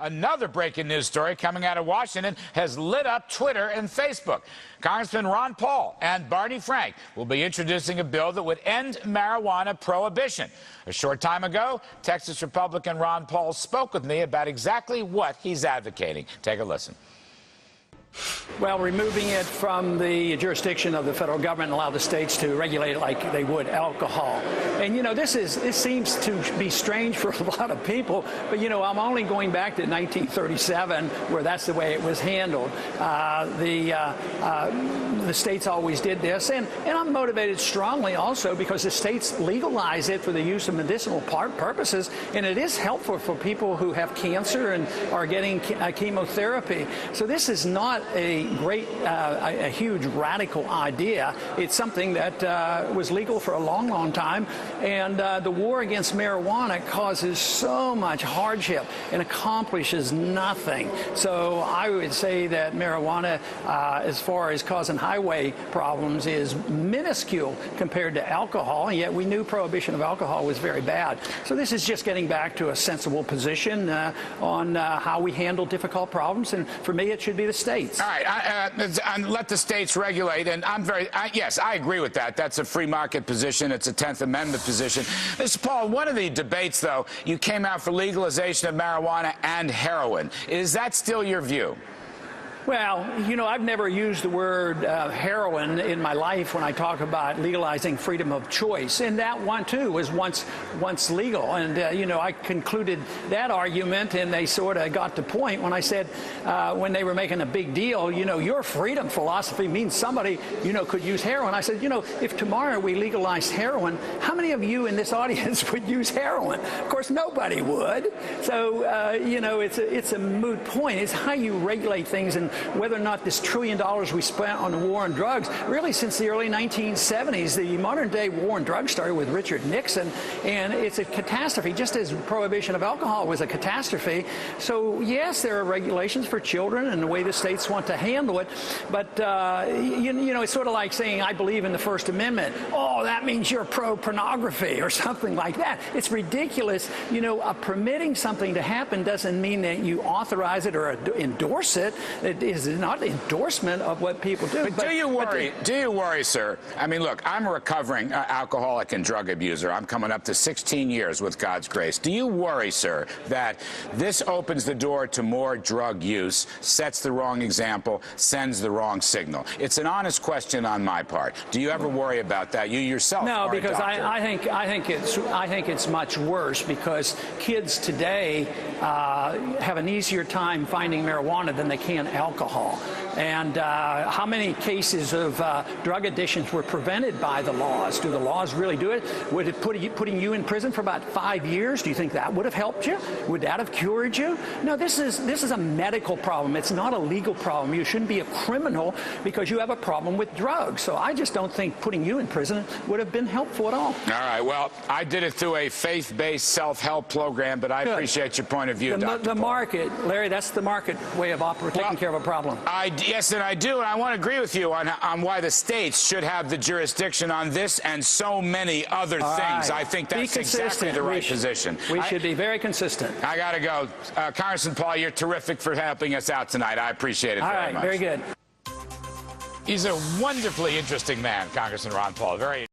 Another breaking news story coming out of Washington has lit up Twitter and Facebook. Congressman Ron Paul and Barney Frank will be introducing a bill that would end marijuana prohibition. A short time ago, Texas Republican Ron Paul spoke with me about exactly what he's advocating. Take a listen. Well, removing it from the jurisdiction of the federal government and allow the states to regulate it like they would alcohol. And, you know, this seems to be strange for a lot of people, but, you know, I'm only going back to 1937 where that's the way it was handled. The states always did this, and I'm motivated strongly also because the states legalize it for the use of medicinal purposes, and it is helpful for people who have cancer and are getting chemotherapy. So this is not a huge radical idea. It's something that was legal for a long, long time, and the war against marijuana causes so much hardship and accomplishes nothing. So I would say that marijuana, as far as causing highway problems, is minuscule compared to alcohol, and yet we knew prohibition of alcohol was very bad. So this is just getting back to a sensible position on how we handle difficult problems, and for me it should be the states. All right, let the states regulate, and yes, I agree with that. That's a free market position. It's a 10th Amendment position. Mr. Paul, one of the debates, though, you came out for legalization of marijuana and heroin. Is that still your view? Well, you know, I've never used the word heroin in my life when I talk about legalizing freedom of choice. And that one, too, was once legal. And, you know, I concluded that argument, and they sort of got the point when I said, when they were making a big deal, you know, your freedom philosophy means somebody, you know, could use heroin. I said, you know, if tomorrow we legalized heroin, how many of you in this audience would use heroin? Of course, nobody would. So, you know, it's a moot point. It's how you regulate things, and whether or not this $1 trillion we spent on the war on drugs, really since the early 1970s, the modern-day war on drugs started with Richard Nixon, and it's a catastrophe, just as prohibition of alcohol was a catastrophe. So, yes, there are regulations for children and the way the states want to handle it, but, you know, it's sort of like saying, I believe in the First Amendment. Oh, that means you're pro-pornography or something like that. It's ridiculous. You know, permitting something to happen doesn't mean that you authorize it or endorse it. It is not endorsement of what people do. But do you worry, sir? I mean, look, I'm a recovering alcoholic and drug abuser. I'm coming up to 16 years with God's grace. Do you worry, sir, that this opens the door to more drug use, sets the wrong example, sends the wrong signal? It's an honest question on my part. Do you ever worry about that? You yourself No, are because I think it's much worse, because kids today have an easier time finding marijuana than they can alcohol. And how many cases of drug addictions were prevented by the laws? Do the laws really do it? Would it putting you in prison for about 5 years? Do you think that would have helped you? Would that have cured you? No, this is a medical problem. It's not a legal problem. You shouldn't be a criminal because you have a problem with drugs. So I just don't think putting you in prison would have been helpful at all. All right. Well, I did it through a faith-based self-help program, but I appreciate your point of view, Dr. The market, Larry, that's the market way of taking care of a problem. Yes, and I do, and I want to agree with you on why the states should have the jurisdiction on this and so many other things. Right. I think that's exactly the right position. We should be very consistent. I got to go. Congressman Paul, you're terrific for helping us out tonight. I appreciate it very much. All right, very good. He's a wonderfully interesting man, Congressman Ron Paul. Very